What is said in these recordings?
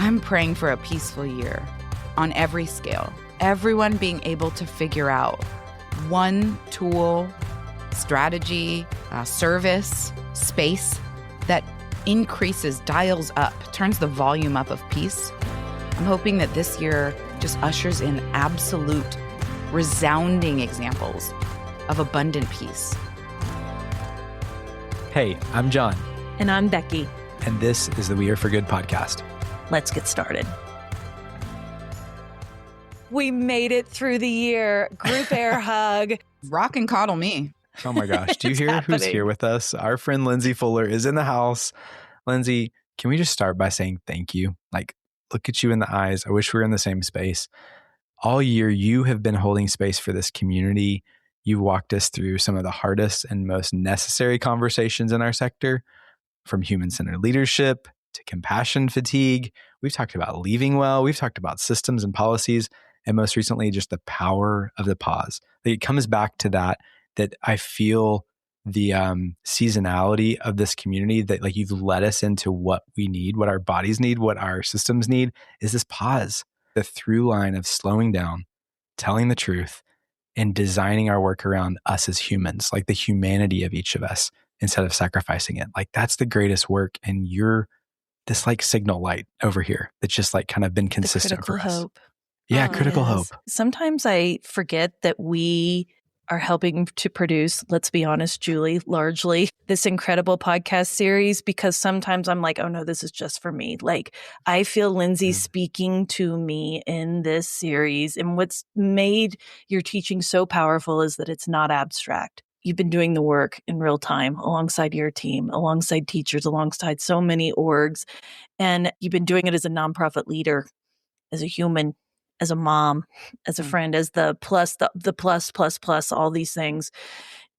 I'm praying for a peaceful year on every scale. Everyone being able to figure out one tool, strategy, service, space that increases, dials up, turns the volume up of peace. I'm hoping that this year just ushers in absolute, resounding examples of abundant peace. Hey, I'm John. And I'm Becky. And this is the We Are For Good podcast. Let's get started. We made it through the year. Group air hug. Rock and coddle me. Oh my gosh. Do you hear who's here with us? Our friend Lindsey Fuller is in the house. Lindsey, can we just start by saying thank you? Like, look at you in the eyes. I wish we were in the same space. All year, you have been holding space for this community. You walked us through some of the hardest and most necessary conversations in our sector, from human-centered leadership to compassion fatigue. We've talked about leaving well. We've talked about systems and policies. And most recently, just the power of the pause. Like, it comes back to that I feel the seasonality of this community, that like you've led us into what we need, what our bodies need, what our systems need, is this pause. The through line of slowing down, telling the truth, and designing our work around us as humans, like the humanity of each of us, instead of sacrificing it. Like, that's the greatest work. And you're this like signal light over here that's just like kind of been consistent for us. Hope. Yeah, critical hope. Sometimes I forget that we are helping to produce, let's be honest, Julie, largely this incredible podcast series, because sometimes I'm like, oh no, this is just for me. Like, I feel Lindsey speaking to me in this series. And what's made your teaching so powerful is that it's not abstract. You've been doing the work in real time alongside your team, alongside teachers, alongside so many orgs. And you've been doing it as a nonprofit leader, as a human, as a mom, as a friend, as the plus, all these things.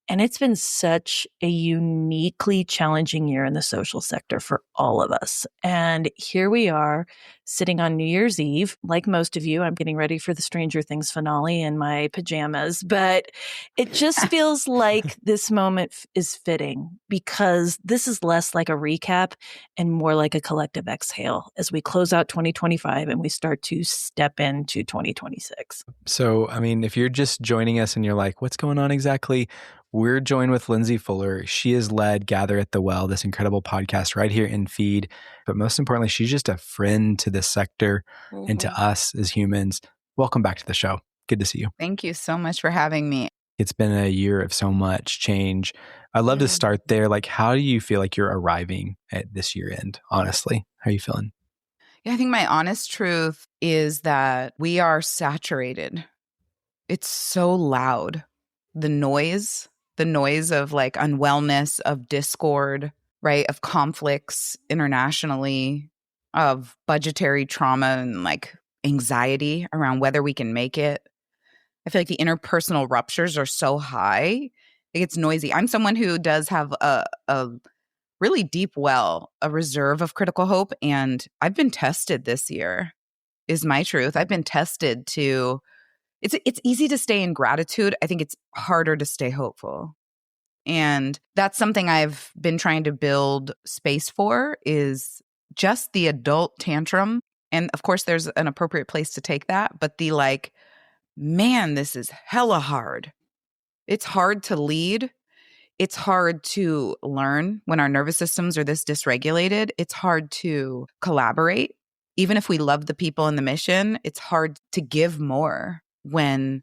And it's been such a uniquely challenging year in the social sector for all of us. And here we are sitting on New Year's Eve. Like most of you, I'm getting ready for the Stranger Things finale in my pajamas. But it just feels like this moment is fitting, because this is less like a recap and more like a collective exhale as we close out 2025 and we start to step into 2026. So, I mean, if you're just joining us and you're like, what's going on exactly? We're joined with Lindsey Fuller. She has led Gather at the Well, this incredible podcast right here in Feed. But most importantly, she's just a friend to this sector and to us as humans. Welcome back to the show. Good to see you. Thank you so much for having me. It's been a year of so much change. I'd love to start there. Like, how do you feel like you're arriving at this year end, honestly? How are you feeling? Yeah, I think my honest truth is that we are saturated. It's so loud. The noise of like unwellness, of discord, right? Of conflicts internationally, of budgetary trauma and like anxiety around whether we can make it. I feel like the interpersonal ruptures are so high. It gets noisy. I'm someone who does have a really deep well, a reserve of critical hope. And I've been tested this year, is my truth. I've been tested to... It's easy to stay in gratitude. I think it's harder to stay hopeful. And that's something I've been trying to build space for, is just the adult tantrum. And of course, there's an appropriate place to take that. But the like, man, this is hella hard. It's hard to lead. It's hard to learn when our nervous systems are this dysregulated. It's hard to collaborate. Even if we love the people and the mission, it's hard to give more when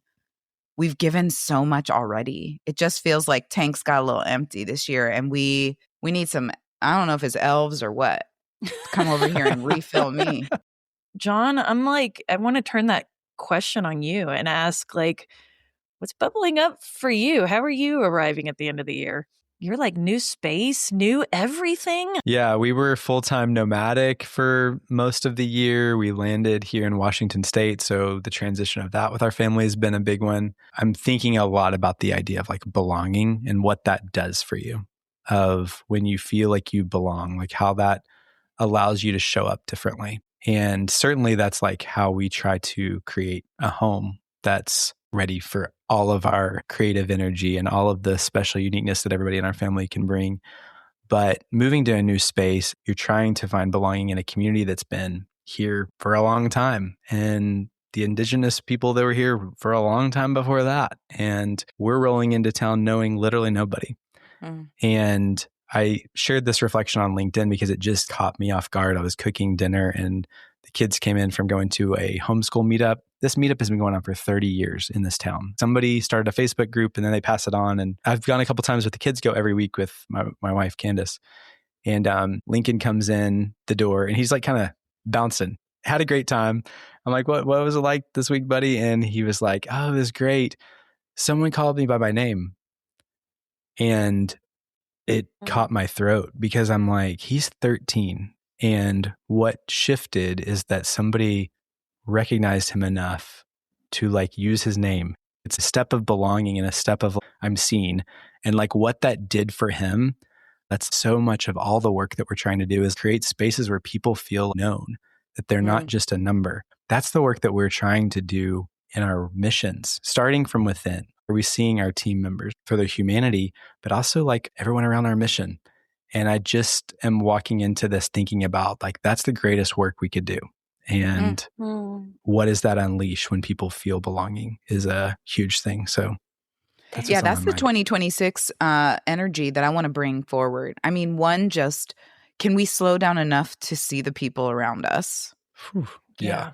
we've given so much already. It just feels like tanks got a little empty this year, and we need some, I don't know if it's elves or what, to come over here and refill me. John, I'm like, I want to turn that question on you and ask, like, what's bubbling up for you? How are you arriving at the end of the year? You're like new space, new everything. Yeah, we were full-time nomadic for most of the year. We landed here in Washington State, so the transition of that with our family has been a big one. I'm thinking a lot about the idea of like belonging and what that does for you, of when you feel like you belong, like how that allows you to show up differently. And certainly that's like how we try to create a home that's ready for all of our creative energy and all of the special uniqueness that everybody in our family can bring. But moving to a new space, you're trying to find belonging in a community that's been here for a long time, and the indigenous people that were here for a long time before that. And we're rolling into town knowing literally nobody. And I shared this reflection on LinkedIn because it just caught me off guard. I was cooking dinner and the kids came in from going to a homeschool meetup. This meetup has been going on for 30 years in this town. Somebody started a Facebook group and then they pass it on. And I've gone a couple times with the kids, go every week with my wife, Candace. And Lincoln comes in the door and he's like kind of bouncing. Had a great time. I'm like, what was it like this week, buddy? And he was like, oh, it was great. Someone called me by my name. And it caught my throat because I'm like, he's 13. And what shifted is that somebody recognized him enough to like use his name. It's a step of belonging and a step of I'm seen. And like what that did for him, that's so much of all the work that we're trying to do is create spaces where people feel known, that they're not just a number. That's the work that we're trying to do in our missions, starting from within. Are we seeing our team members for their humanity, but also like everyone around our mission? And I just am walking into this thinking about like, that's the greatest work we could do. And what does that unleash when people feel belonging is a huge thing. So that's the 2026 energy that I want to bring forward. I mean, one, just can we slow down enough to see the people around us? Yeah.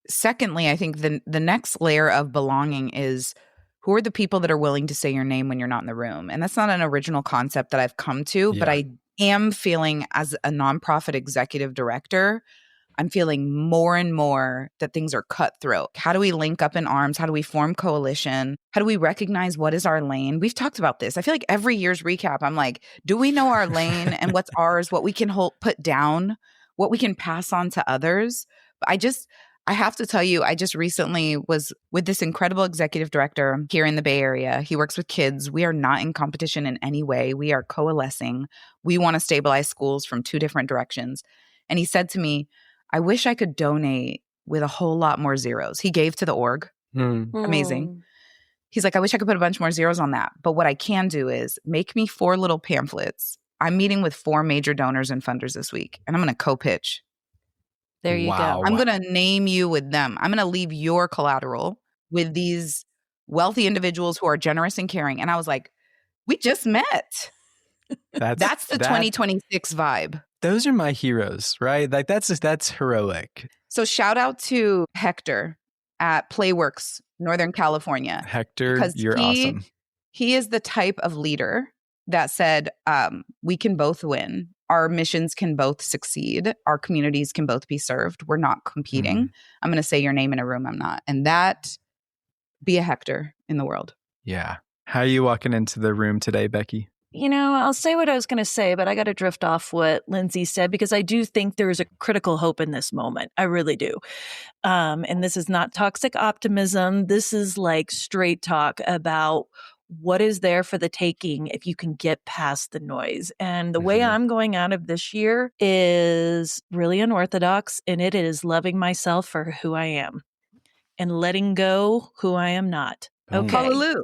Secondly, I think the next layer of belonging is who are the people that are willing to say your name when you're not in the room? And that's not an original concept that I've come to, but I am feeling as a nonprofit executive director, I'm feeling more and more that things are cutthroat. How do we link up in arms? How do we form coalition? How do we recognize what is our lane? We've talked about this. I feel like every year's recap, I'm like, do we know our lane and what's ours, what we can put down, what we can pass on to others? But I have to tell you, I just recently was with this incredible executive director here in the Bay Area. He works with kids. We are not in competition in any way. We are coalescing. We want to stabilize schools from two different directions. And he said to me, I wish I could donate with a whole lot more zeros. He gave to the org. Amazing. He's like, I wish I could put a bunch more zeros on that. But what I can do is make me 4 little pamphlets. I'm meeting with 4 major donors and funders this week, and I'm going to co-pitch. There you go. I'm going to name you with them. I'm going to leave your collateral with these wealthy individuals who are generous and caring. And I was like, we just met. That's the 2026 vibe. Those are my heroes, right? Like that's heroic. So shout out to Hector at Playworks, Northern California. Hector, you're awesome. He is the type of leader that said, we can both win. Our missions can both succeed. Our communities can both be served. We're not competing. I'm going to say your name in a room. I'm not. And that, be a Hector in the world. Yeah. How are you walking into the room today, Becky? You know, I'll say what I was going to say, but I got to drift off what Lindsey said because I do think there is a critical hope in this moment. I really do. And this is not toxic optimism. This is like straight talk about what is there for the taking if you can get past the noise. And the way I'm going out of this year is really unorthodox, and it is loving myself for who I am and letting go who I am not. Okay. Hallelujah.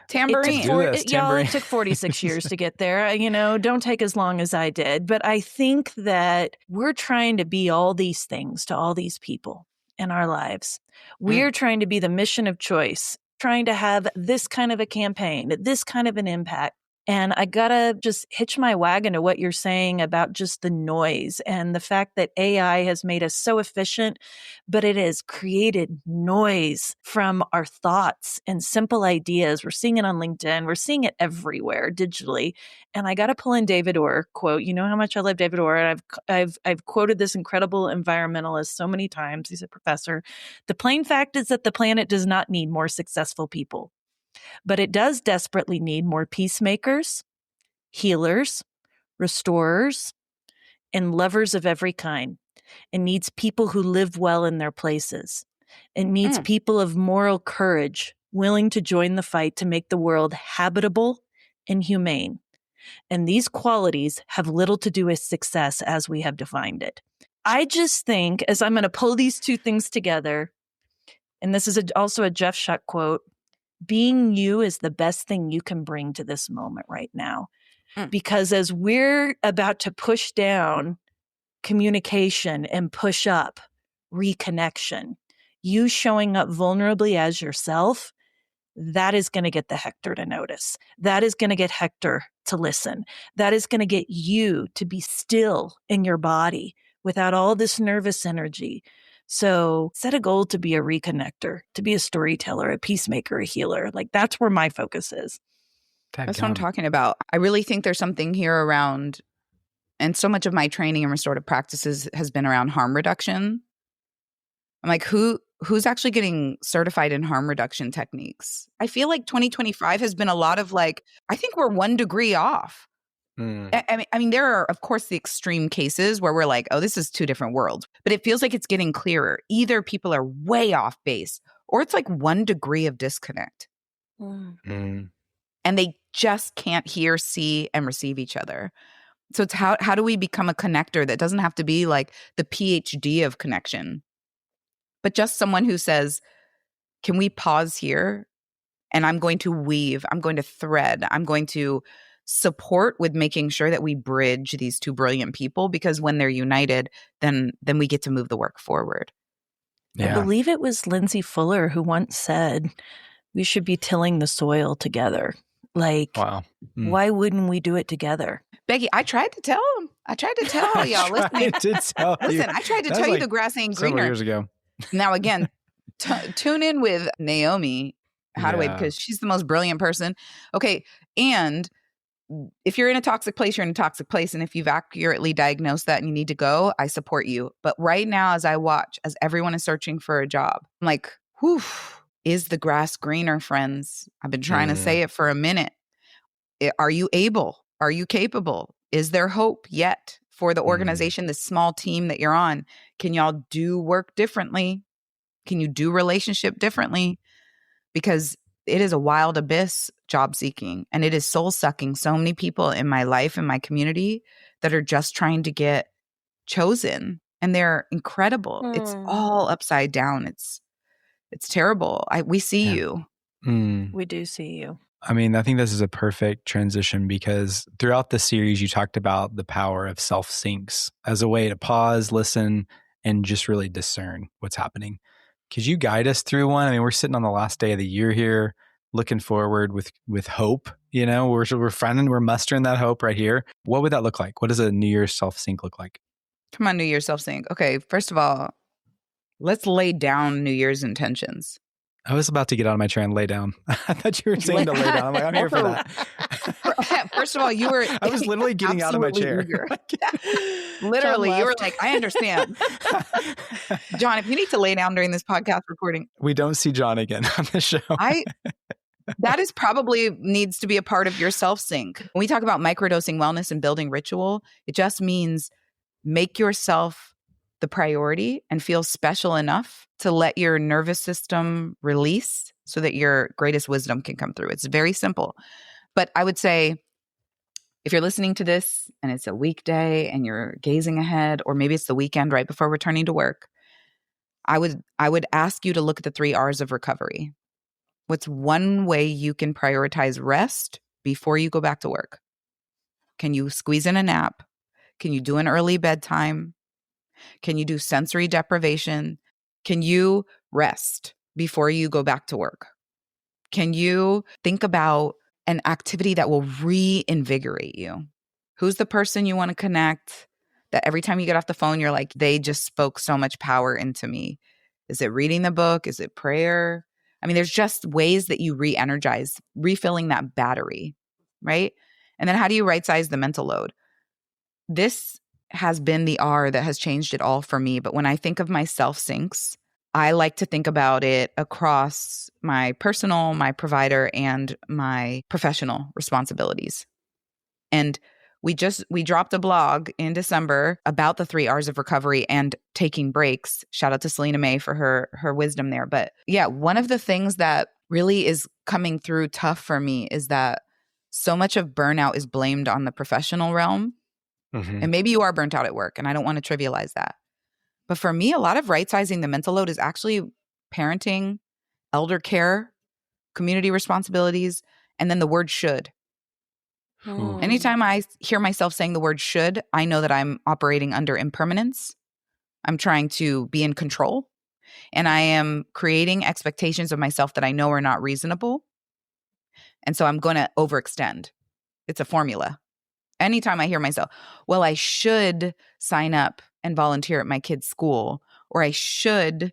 Tambourine. It took 46 years to get there. You know, don't take as long as I did. But I think that we're trying to be all these things to all these people in our lives. We're trying to be the mission of choice, trying to have this kind of a campaign, this kind of an impact. And I gotta just hitch my wagon to what you're saying about just the noise and the fact that AI has made us so efficient, but it has created noise from our thoughts and simple ideas. We're seeing it on LinkedIn. We're seeing it everywhere digitally. And I gotta pull in David Orr quote. You know how much I love David Orr. And I've quoted this incredible environmentalist so many times. He's a professor. The plain fact is that the planet does not need more successful people. But it does desperately need more peacemakers, healers, restorers, and lovers of every kind. It needs people who live well in their places. It needs people of moral courage, willing to join the fight to make the world habitable and humane. And these qualities have little to do with success as we have defined it. I just think, as I'm going to pull these two things together, and this is also a Jeff Shuck quote, being you is the best thing you can bring to this moment right now. Because as we're about to push down communication and push up, reconnection. You showing up vulnerably as yourself, that is going to get the Hector to notice. That is going to get Hector to listen. That is going to get you to be still in your body without all this nervous energy. So set a goal to be a reconnector, to be a storyteller, a peacemaker, a healer. Like that's where my focus is. That's what I'm talking about. I really think there's something here around, and so much of my training in restorative practices has been around harm reduction. I'm like, who's actually getting certified in harm reduction techniques? I feel like 2025 has been a lot of like, I think we're 1 degree off. I mean, there are, of course, the extreme cases where we're like, oh, this is 2 different worlds. But it feels like it's getting clearer. Either people are way off base or it's like 1 degree of disconnect. And they just can't hear, see, and receive each other. So it's how do we become a connector that doesn't have to be like the PhD of connection, but just someone who says, can we pause here? And I'm going to weave, I'm going to thread, I'm going to support with making sure that we bridge these 2 brilliant people, because when they're united, then we get to move the work forward. Yeah. I believe it was Lindsey Fuller who once said, we should be tilling the soil together. Like, wow. Why wouldn't we do it together? Becky, I tried to tell him. I tried to tell y'all. Listen, I tried to tell you the grass ain't greener. Several years ago. Now, again, tune in with Naomi Hadaway because she's the most brilliant person. Okay. And if you're in a toxic place, you're in a toxic place. And if you've accurately diagnosed that and you need to go, I support you. But right now, as I watch, as everyone is searching for a job, I'm like, whew, is the grass greener, friends? I've been trying to say it for a minute. Are you able? Are you capable? Is there hope yet for the organization, the small team that you're on? Can y'all do work differently? Can you do relationship differently? Because it is a wild abyss, job seeking, and it is soul sucking so many people in my life and my community that are just trying to get chosen, and they're incredible. It's all upside down. It's terrible. We see you. We do see you. I mean, I think this is a perfect transition because throughout the series, you talked about the power of self-syncs as a way to pause, listen, and just really discern what's happening. Could you guide us through one? I mean, we're sitting on the last day of the year here, looking forward with hope. You know, we're mustering that hope right here. What would that look like? What does a New Year's self-sync look like? Come on, New Year's self-sync. Okay, first of all, let's lay down New Year's intentions. I was about to get out of my chair and lay down. I thought you were saying to lay down. I'm like, I'm here for that. First of all, you were... I was literally getting out of my chair. Literally, you were like, I understand. John, if you need to lay down during this podcast recording... We don't see John again on the show. That is probably needs to be a part of your self-sync. When we talk about microdosing wellness and building ritual, it just means make yourself the priority and feel special enough to let your nervous system release so that your greatest wisdom can come through. It's very simple. But I would say if you're listening to this and it's a weekday and you're gazing ahead, or maybe it's the weekend right before returning to work, I would ask you to look at the 3 R's of recovery. What's one way you can prioritize rest before you go back to work? Can you squeeze in a nap? Can you do an early bedtime? Can you do sensory deprivation? Can you rest before you go back to work? Can you think about an activity that will reinvigorate you? Who's the person you want to connect that every time you get off the phone, you're like, they just spoke so much power into me? Is it reading the book? Is it prayer? I mean, there's just ways that you re-energize, refilling that battery, right? And then how do you right-size the mental load? This has been the R that has changed it all for me. But when I think of my self-syncs, I like to think about it across my personal, my provider, and my professional responsibilities. And we dropped a blog in December about the 3 R's of recovery and taking breaks. Shout out to Selena May for her wisdom there. But yeah, one of the things that really is coming through tough for me is that so much of burnout is blamed on the professional realm. And maybe you are burnt out at work, and I don't want to trivialize that. But for me, a lot of right-sizing the mental load is actually parenting, elder care, community responsibilities, and then the word should. Anytime I hear myself saying the word should, I know that I'm operating under impermanence. I'm trying to be in control. And I am creating expectations of myself that I know are not reasonable. And so I'm going to overextend. It's a formula. Anytime I hear myself, well, I should sign up and volunteer at my kid's school, or I should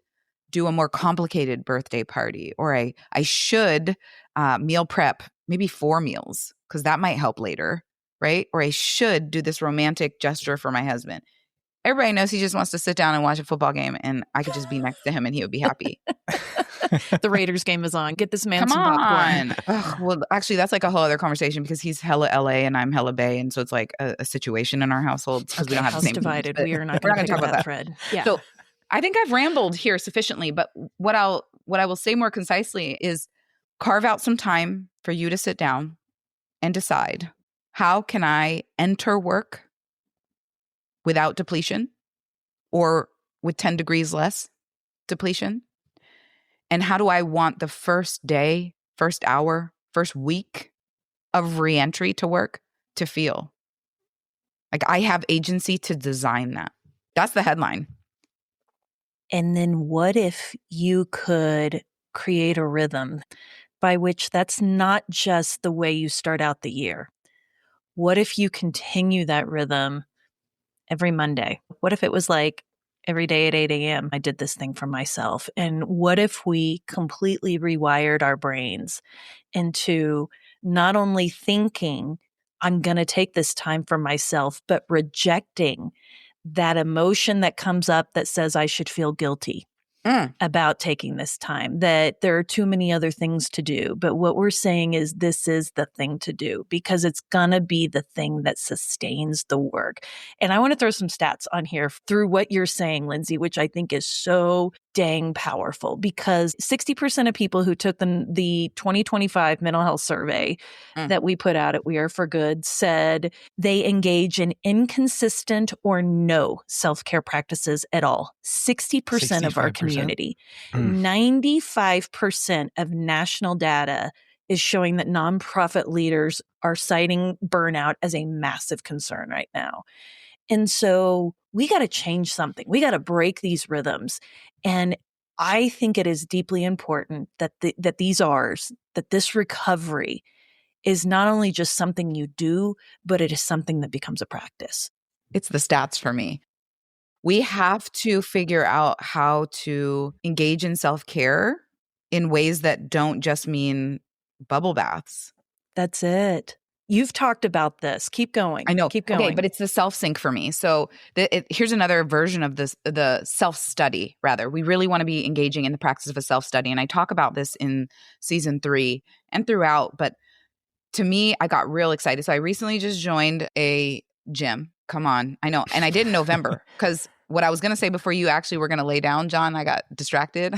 do a more complicated birthday party, or I should meal prep maybe 4 meals because that might help later, right? Or I should do this romantic gesture for my husband. Everybody knows he just wants to sit down and watch a football game, and I could just be next to him and he would be happy. The Raiders game is on. Get this man Come some popcorn. Ugh, well, actually, that's like a whole other conversation because he's hella LA and I'm hella Bay, and so it's like a situation in our household because we don't have the same divided. teams, we are not going to talk about that thread. Yeah. So I think I've rambled here sufficiently, but what I will say more concisely is carve out some time for you to sit down and decide, how can I enter work without depletion or with 10 degrees less depletion? And how do I want the first day, first hour, first week of reentry to work to feel? Like I have agency to design that. That's the headline. And then what if you could create a rhythm by which that's not just the way you start out the year? What if you continue that rhythm every Monday? What if it was like every day at 8 a.m. I did this thing for myself? And what if we completely rewired our brains into not only thinking, I'm going to take this time for myself, but rejecting that emotion that comes up that says I should feel guilty about taking this time, that there are too many other things to do. But what we're saying is this is the thing to do because it's going to be the thing that sustains the work. And I want to throw some stats on here through what you're saying, Lindsey, which I think is so dang powerful, because 60% of people who took the 2025 mental health survey that we put out at We Are For Good said they engage in inconsistent or no self-care practices at all. 60% of our community. 95% of national data is showing that nonprofit leaders are citing burnout as a massive concern right now. And so we got to change something. We got to break these rhythms. And I think it is deeply important that that this recovery is not only just something you do, but it is something that becomes a practice. It's the stats for me. We have to figure out how to engage in self-care in ways that don't just mean bubble baths. That's it. You've talked about this. Keep going. I know. Keep going. Okay, but it's the self-sync for me. So here's another version of this, the self-study, rather. We really want to be engaging in the practice of a self-study. And I talk about this in season 3 and throughout. But to me, I got real excited. So I recently just joined a gym. Come on. I know. And I did in November because what I was going to say before you actually were going to lay down, John, I got distracted.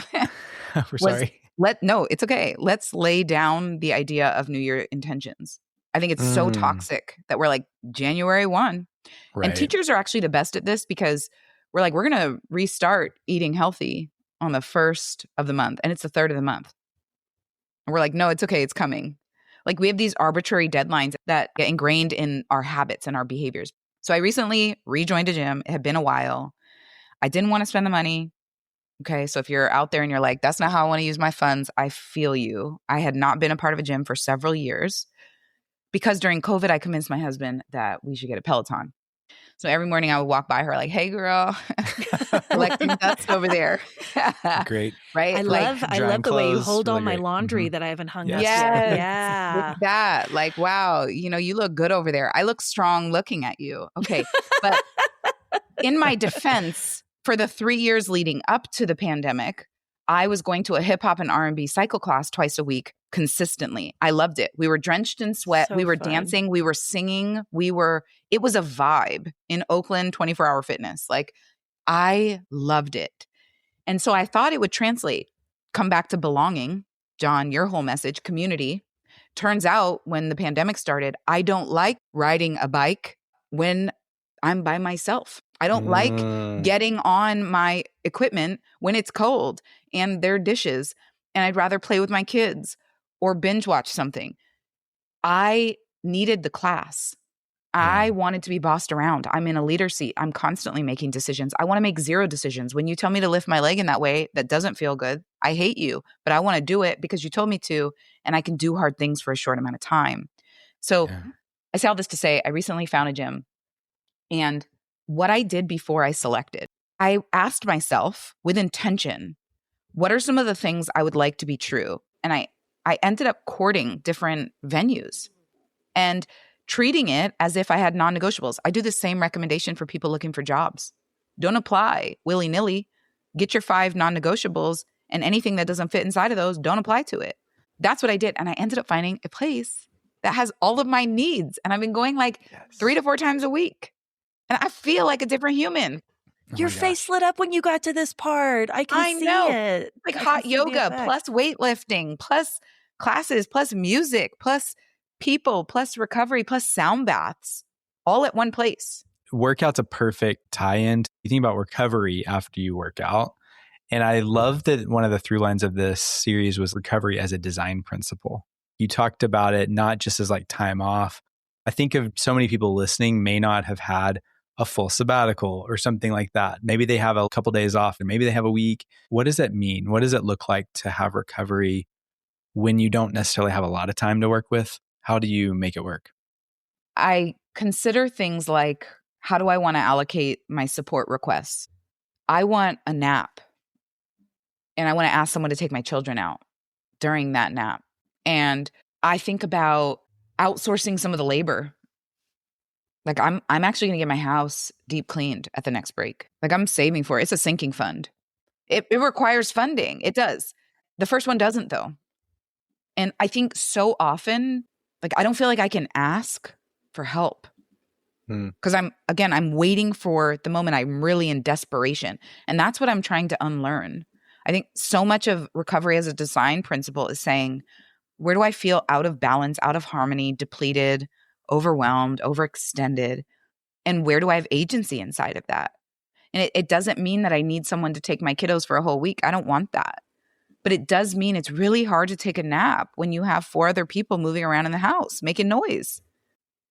We're sorry. No, it's okay. Let's lay down the idea of New Year intentions. I think it's so toxic that we're like January 1. Right. And teachers are actually the best at this because we're like, we're going to restart eating healthy on the 1st of the month. And it's the 3rd of the month. And we're like, no, it's okay. It's coming. Like we have these arbitrary deadlines that get ingrained in our habits and our behaviors. So I recently rejoined a gym. It had been a while. I didn't want to spend the money. Okay. So if you're out there and you're like, that's not how I want to use my funds, I feel you. I had not been a part of a gym for several years. Because during COVID, I convinced my husband that we should get a Peloton. So every morning I would walk by her like, hey, girl, collecting dust over there. Great. Right? I love the way you hold all my laundry that I haven't hung up yet. Yeah. With that. Like, wow, you look good over there. I look strong looking at you. Okay. But in my defense, for the 3 years leading up to the pandemic, I was going to a hip hop and R&B cycle class twice a week consistently. I loved it. We were drenched in sweat. We were dancing. We were singing. It was a vibe in Oakland 24-hour fitness. Like I loved it. And so I thought it would translate, come back to belonging. John, your whole message, community. Turns out when the pandemic started, I don't like riding a bike when I'm by myself. I don't like getting on my equipment when it's cold and there are dishes, and I'd rather play with my kids or binge watch something. I needed the class. I wanted to be bossed around. I'm in a leader seat. I'm constantly making decisions. I want to make 0 decisions. When you tell me to lift my leg in that way, that doesn't feel good. I hate you, but I want to do it because you told me to, and I can do hard things for a short amount of time. So I say all this to say, I recently found a gym, and what I did before I selected, I asked myself with intention, what are some of the things I would like to be true? And I ended up courting different venues and treating it as if I had non-negotiables. I do the same recommendation for people looking for jobs. Don't apply willy-nilly. Get your 5 non-negotiables, and anything that doesn't fit inside of those, don't apply to it. That's what I did. And I ended up finding a place that has all of my needs. And I've been going like 3 to 4 times a week. And I feel like a different human. Your face lit up when you got to this part. I can see it. Like hot yoga, plus weightlifting, plus classes, plus music, plus people, plus recovery, plus sound baths, all at one place. Workout's a perfect tie-in. You think about recovery after you work out. And I love that one of the through lines of this series was recovery as a design principle. You talked about it not just as like time off. I think of so many people listening may not have had a full sabbatical or something like that. Maybe they have a couple days off, and maybe they have a week. What does that mean? What does it look like to have recovery when you don't necessarily have a lot of time to work with? How do you make it work? I consider things like, how do I want to allocate my support requests? I want a nap, and I want to ask someone to take my children out during that nap. And I think about outsourcing some of the labor. Like I'm actually going to get my house deep cleaned at the next break. Like I'm saving for it. It's a sinking fund. It requires funding. It does. The first one doesn't though. And I think so often, like I don't feel like I can ask for help because I'm waiting for the moment I'm really in desperation. And that's what I'm trying to unlearn. I think so much of recovery as a design principle is saying, where do I feel out of balance, out of harmony, depleted, overwhelmed, overextended? And where do I have agency inside of that? And it doesn't mean that I need someone to take my kiddos for a whole week. I don't want that. But it does mean it's really hard to take a nap when you have 4 other people moving around in the house, making noise.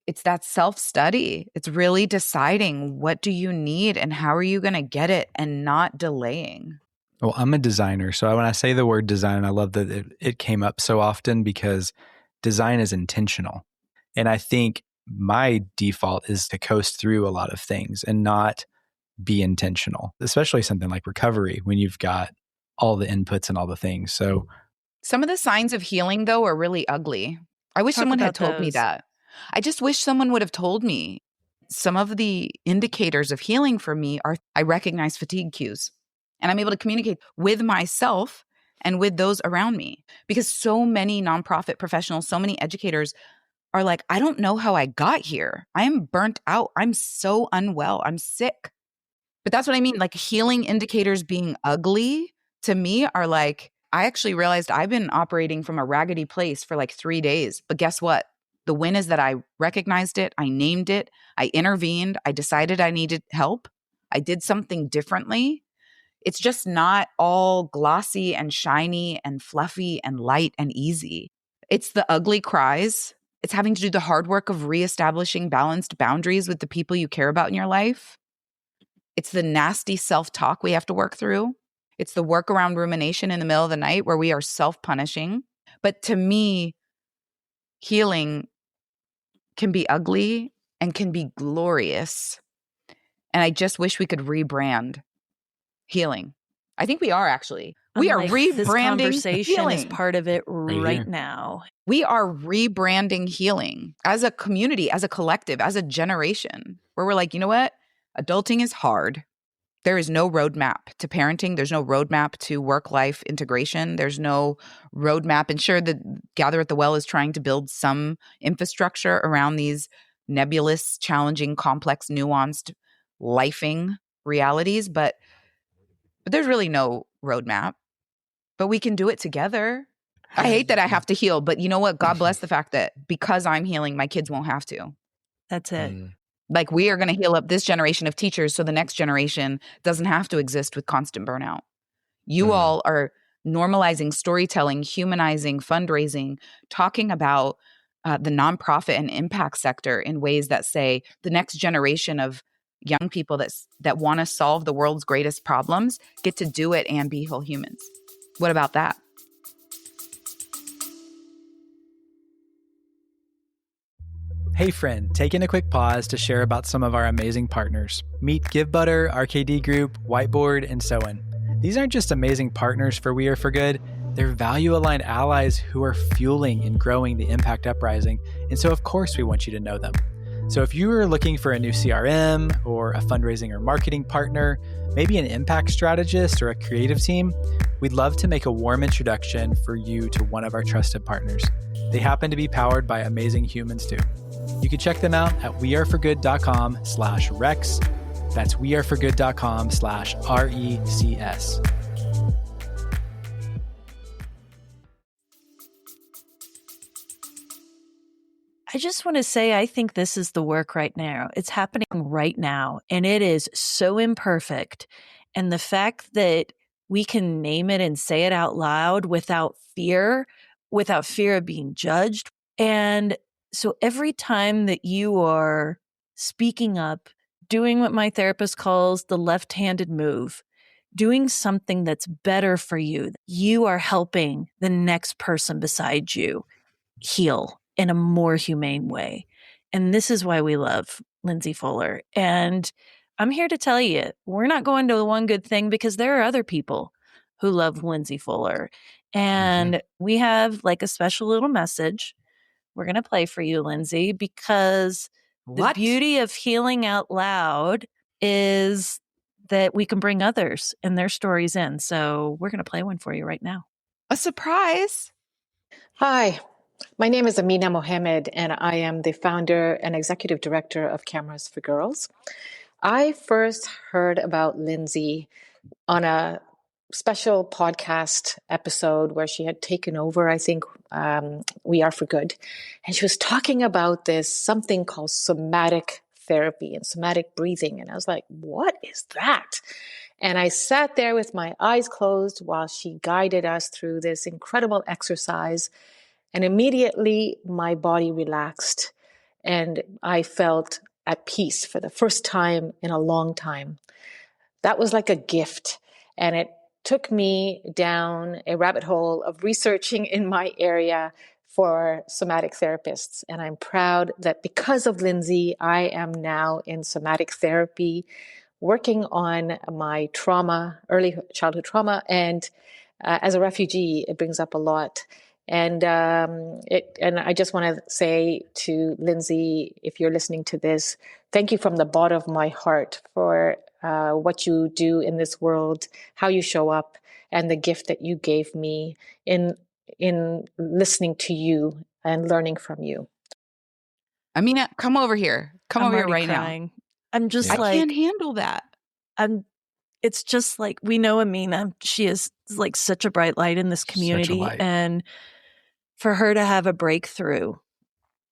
It's that self-study. It's really deciding what do you need and how are you going to get it and not delaying. Well, I'm a designer. So when I say the word design, I love that it came up so often because design is intentional. And I think my default is to coast through a lot of things and not be intentional, especially something like recovery when you've got all the inputs and all the things. So some of the signs of healing, though, are really ugly. I wish someone had told me that. I just wish someone would have told me. Some of the indicators of healing for me are I recognize fatigue cues. And I'm able to communicate with myself and with those around me. Because so many nonprofit professionals, so many educators are like, I don't know how I got here. I am burnt out. I'm so unwell. I'm sick. But that's what I mean. Like healing indicators being ugly to me are like, I actually realized I've been operating from a raggedy place for like 3 days. But guess what? The win is that I recognized it. I named it. I intervened. I decided I needed help. I did something differently. It's just not all glossy and shiny and fluffy and light and easy. It's the ugly cries. It's having to do the hard work of reestablishing balanced boundaries with the people you care about in your life. It's the nasty self-talk we have to work through. It's the work around rumination in the middle of the night where we are self-punishing. But to me, healing can be ugly and can be glorious. And I just wish we could rebrand healing. I think we are actually. We are rebranding this conversation healing. Is part of it right now. We are rebranding healing as a community, as a collective, as a generation, where we're like, you know what? Adulting is hard. There is no roadmap to parenting. There's no roadmap to work-life integration. There's no roadmap. And sure, the Gather at the Well is trying to build some infrastructure around these nebulous, challenging, complex, nuanced, lifing realities, but there's really no roadmap. But we can do it together. I hate that I have to heal, but you know what? God bless the fact that because I'm healing, my kids won't have to. That's it. Like we are going to heal up this generation of teachers so the next generation doesn't have to exist with constant burnout. You all are normalizing storytelling, humanizing, fundraising, talking about the nonprofit and impact sector in ways that say the next generation of young people that want to solve the world's greatest problems get to do it and be whole humans. What about that? Hey friend, taking a quick pause to share about some of our amazing partners. Meet GiveButter, RKD Group, Whiteboard, and so on. These aren't just amazing partners for We Are For Good, they're value-aligned allies who are fueling and growing the Impact Uprising, and so of course we want you to know them. So if you are looking for a new CRM or a fundraising or marketing partner, maybe an impact strategist or a creative team, we'd love to make a warm introduction for you to one of our trusted partners. They happen to be powered by amazing humans too. You can check them out at weareforgood.com/Rex. That's weareforgood.com/RECS. I just want to say, I think this is the work right now. It's happening right now, and it is so imperfect. And the fact that we can name it and say it out loud without fear of being judged. And so every time that you are speaking up, doing what my therapist calls the left-handed move, doing something that's better for you, you are helping the next person beside you heal in a more humane way. And this is why we love Lindsey Fuller. And I'm here to tell you, we're not going to one good thing because there are other people who love Lindsey Fuller. And we have like a special little message we're going to play for you, Lindsey, because the beauty of healing out loud is that we can bring others and their stories in. So we're going to play one for you right now. A surprise. Hi, my name is Amina Mohamed, and I am the founder and executive director of Cameras for Girls. I first heard about Lindsey on a special podcast episode where she had taken over, I think, We Are For Good. And she was talking about this something called somatic therapy and somatic breathing. And I was like, what is that? And I sat there with my eyes closed while she guided us through this incredible exercise. And immediately my body relaxed and I felt at peace for the first time in a long time. That was like a gift. And it took me down a rabbit hole of researching in my area for somatic therapists. And I'm proud that because of Lindsey, I am now in somatic therapy, working on my trauma, early childhood trauma. And as a refugee, it brings up a lot. And I just want to say to Lindsey, if you're listening to this, thank you from the bottom of my heart for what you do in this world, how you show up, and the gift that you gave me in listening to you and learning from you. Amina, come over here. Come over here right crying. now. I'm just I can't handle that. It's just like, we know Amina. She is like such a bright light in this community. And for her to have a breakthrough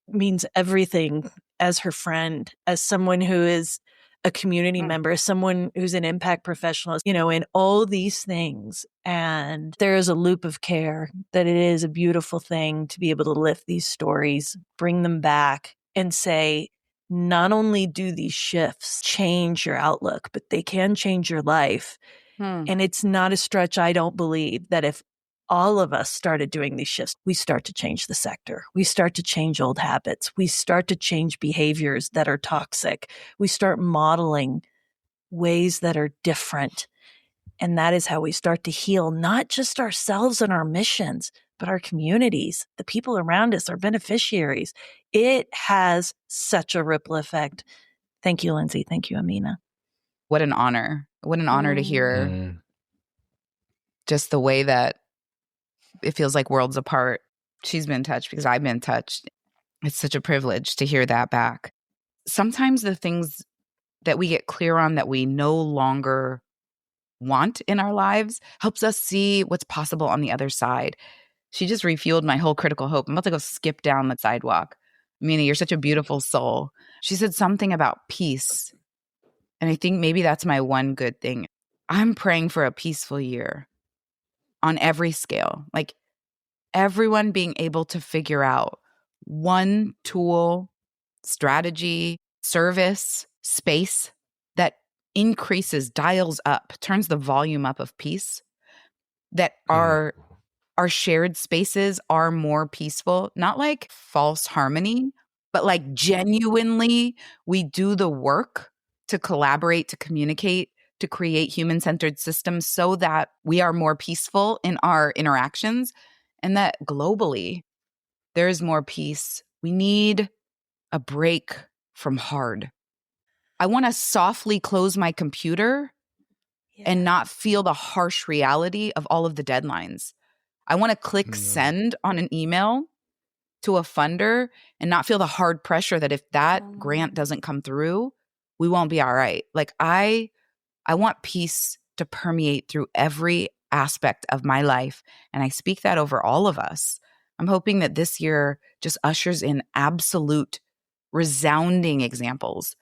means everything as her friend, as someone who is a community member, as someone who's an impact professional, in all these things. And there is a loop of care that it is a beautiful thing to be able to lift these stories, bring them back and say, not only do these shifts change your outlook, but they can change your life. And it's not a stretch, I don't believe, that if all of us started doing these shifts, we start to change the sector. We start to change old habits. We start to change behaviors that are toxic. We start modeling ways that are different. And that is how we start to heal, not just ourselves and our missions, but our communities, the people around us, our beneficiaries. It has such a ripple effect. Thank you, Lindsey. Thank you, Amina. What an honor. What an honor to hear just the way that it feels like worlds apart. She's been touched because I've been touched. It's such a privilege to hear that back. Sometimes the things that we get clear on that we no longer want in our lives helps us see what's possible on the other side. She just refueled my whole critical hope. I'm about to go skip down the sidewalk. Amina, you're such a beautiful soul. She said something about peace. And I think maybe that's my one good thing. I'm praying for a peaceful year on every scale. Like everyone being able to figure out one tool, strategy, service, space that increases, dials up, turns the volume up of peace, that our shared spaces are more peaceful, not like false harmony, but like genuinely we do the work to collaborate, to communicate, to create human-centered systems so that we are more peaceful in our interactions, and that globally there is more peace. We need a break from hard. I want to softly close my computer and not feel the harsh reality of all of the deadlines. I want to click send on an email to a funder and not feel the hard pressure that if that grant doesn't come through, we won't be all right. Like I want peace to permeate through every aspect of my life. And I speak that over all of us. I'm hoping that this year just ushers in absolute, resounding examples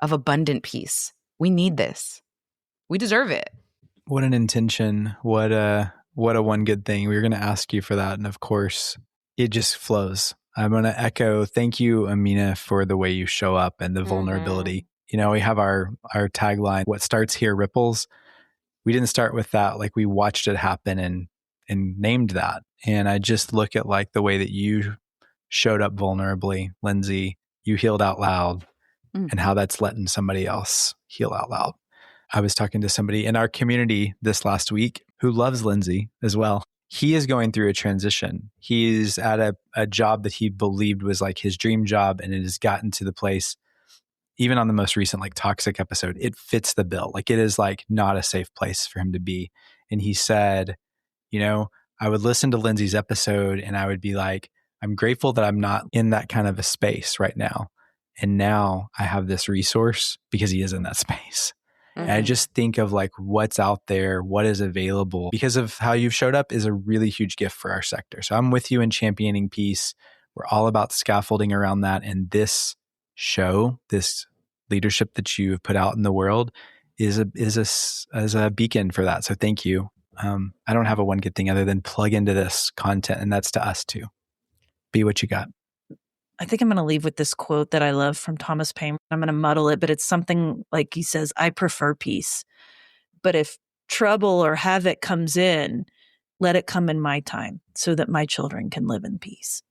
of abundant peace. We need this. We deserve it. What an intention. What a one good thing. We were going to ask you for that. And of course, it just flows. I'm going to echo, thank you, Amina, for the way you show up and the vulnerability. You know, we have our tagline, what starts here ripples. We didn't start with that. Like we watched it happen and named that. And I just look at like the way that you showed up vulnerably, Lindsey, you healed out loud and how that's letting somebody else heal out loud. I was talking to somebody in our community this last week who loves Lindsey as well. He is going through a transition. He's at a job that he believed was like his dream job, and it has gotten to the place, even on the most recent like toxic episode, it fits the bill. Like it is like not a safe place for him to be. And he said, you know, I would listen to Lindsey's episode and I would be like, I'm grateful that I'm not in that kind of a space right now. And now I have this resource because he is in that space. And I just think of like what's out there, what is available because of how you've showed up is a really huge gift for our sector. So I'm with you in championing peace. We're all about scaffolding around that. And this show, this leadership that you have put out in the world is a beacon for that. So thank you. I don't have a one good thing other than plug into this content, and that's to us too. Be what you got. I think I'm going to leave with this quote that I love from Thomas Paine. I'm going to muddle it, but it's something like he says, I prefer peace. But if trouble or havoc comes in, let it come in my time so that my children can live in peace.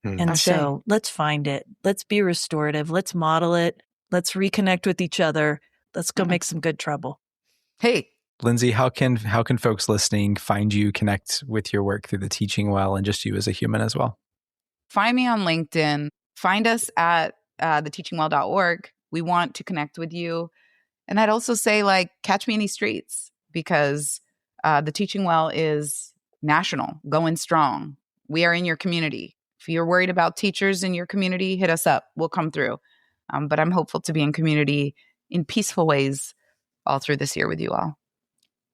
And so let's find it. Let's be restorative. Let's model it. Let's reconnect with each other. Let's go make some good trouble. Hey, Lindsey, how can folks listening find you, connect with your work through the Teaching Well and just you as a human as well? Find me on LinkedIn. Find us at theteachingwell.org. We want to connect with you. And I'd also say, like, catch me in these streets because the Teaching Well is national, going strong. We are in your community. If you're worried about teachers in your community, hit us up. We'll come through. But I'm hopeful to be in community in peaceful ways all through this year with you all.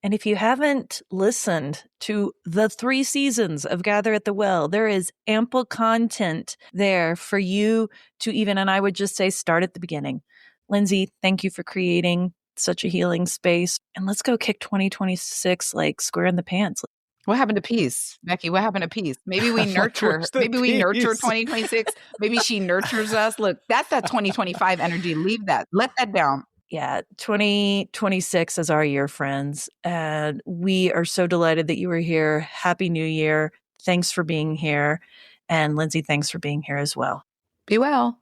And if you haven't listened to the 3 seasons of Gather at the Well, there is ample content there for you to even, and I would just say, start at the beginning. Lindsey, thank you for creating such a healing space. And let's go kick 2026 like square in the pants. What happened to peace? Becky, what happened to peace? Maybe we nurture, we nurture 2026. Maybe she nurtures us. Look, that's that 2025 energy. Leave that. Let that down. Yeah, 2026 is our year, friends. And we are so delighted that you were here. Happy New Year. Thanks for being here. And Lindsey, thanks for being here as well. Be well.